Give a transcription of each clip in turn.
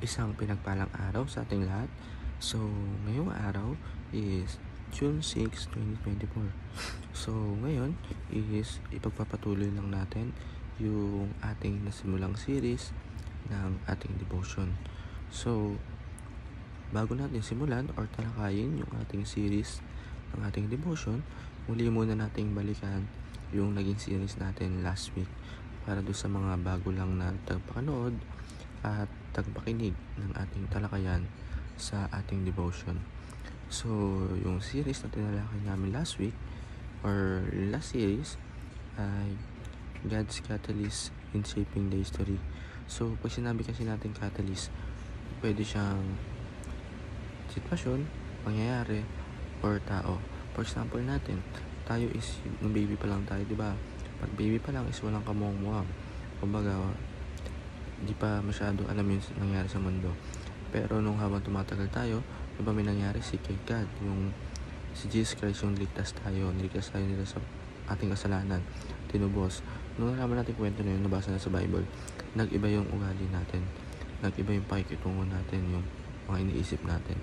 Isang pinagpalang araw sa ating lahat. So, ngayong araw is June 6, 2024. So, ngayon is ipagpapatuloy lang natin yung ating nasimulang series ng ating devotion. So, bago natin simulan or talakayin yung ating series ng ating devotion, muli muna nating balikan yung naging series natin last week para doon sa mga bago lang na tagapanood at tagapakinig ng ating talakayan sa ating devotion. So, yung series na tinalakay namin last week or last series ay God's Catalyst in Shaping the History. So, pag sinabi kasi natin catalyst, pwede siyang sitwasyon, pangyayari, or tao. For example natin, tayo is, nung baby pa lang tayo, di ba? Pag baby pa lang is walang kamuang-muang. Kumbaga, di pa masyado alam yung nangyari sa mundo. Pero nung habang tumatagal tayo, diba may nangyari kay God, yung si Jesus Christ yung niligtas tayo nila sa ating kasalanan, tinubos. Nung nalaman natin kwento na yun, nabasa na sa Bible, nag-iba yung ugali natin, nag-iba yung pakikitungo natin, yung mga iniisip natin.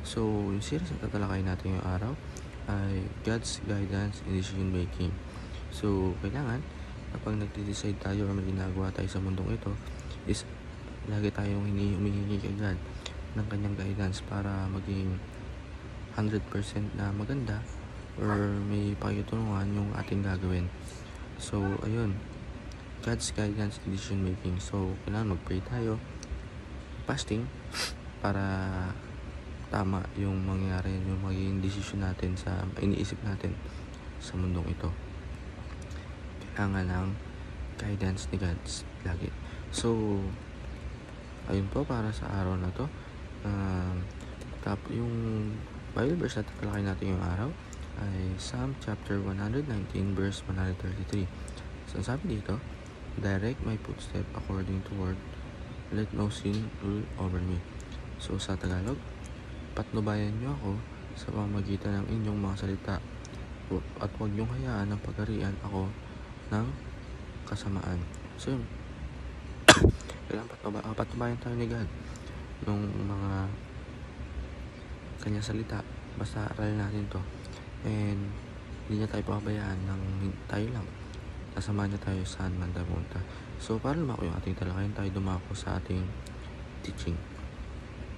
So, yung series na tatalakay natin yung araw ay God's Guidance in Decision Making. So, kailangan kapag nagde-decide tayo or may ginagawa tayo sa mundong ito is lagi tayong humihingi kay God ng kanyang guidance para maging 100% na maganda or may pakitunungan yung ating gagawin. So, ayun, God's guidance in decision making. So, kailangan mag-pray tayo, fasting, para tama yung mangyayari, yung magiging decision natin sa iniisip natin sa mundong ito. Kailangan ng guidance ni God lagi. So, ayun po para sa araw na to. Yung Bible verse na tatalakay natin yung araw ay Psalm chapter 119 verse 133. So, sabi dito, direct my footstep according to word, let no sin rule over me. So, sa Tagalog, patnubayan niyo ako sa pamamagitan ng inyong mga salita at huwag niyong hayaan ng pagarian ako ng kasamaan. So, yun, kailangan patnubayan tayo ni God nung mga kanyang salita. Basta aralin natin to, and hindi niya tayo pabayaan ng tayo lang, sasamahan niya tayo saan man tayo pumunta. So, para lumako yung ating talakayan, tayo dumako sa ating teaching.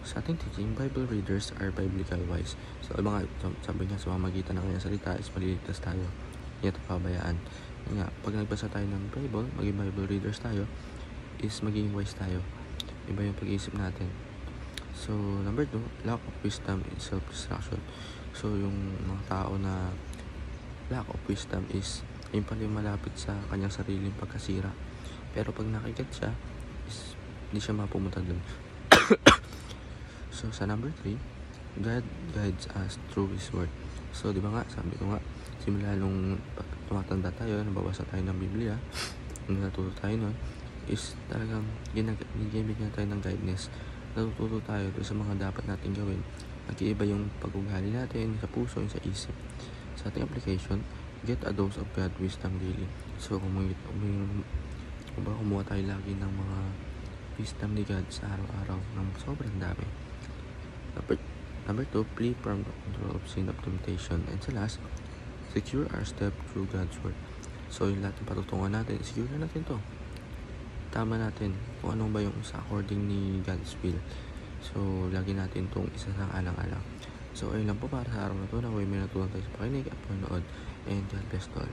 Sa ating teaching, Bible readers are biblically wise. So, sabi niya, sa pamamagitan ng kanyang salita is maliligtas tayo, hindi tayo pabayaan. Nga, pag nagbasa tayo ng Bible, maging Bible readers tayo, is maging wise tayo. Iba yung pag-iisip natin. So, number 2, lack of wisdom is self-destruction. So, yung mga tao na lack of wisdom is yung pala yung malapit sa kanyang sariling pagkasira. Pero pag nakikat siya, is hindi siya mapumunta dun. So, sa number 3, God guides us through His Word. So, di ba nga, sabi ko nga, simula nung tumatanda tayo, nababasa tayo ng Biblia, nung natuto tayo nun, is talagang ginamit niya tayo ng guidance. Natututo tayo sa mga dapat natin gawin. Nag-iiba yung pag-ugali natin sa puso, sa isip. Sa ating application, get a dose of God wisdom daily. So, kumuha tayo lagi ng mga wisdom ni God sa araw-araw ng sobrang dami. Number 2, flee from the control of sin of temptation. And sa last, secure our step through God's Word. So, yung lahat ng patutungan natin, secure na natin to. Tama natin kung ano ba yung sa according ni God's will. So, lagi natin itong isa ng alang-alang. So, ayun lang po para sa araw na to. Naway may natulang tayo sa pakinig at panood. And God bless all.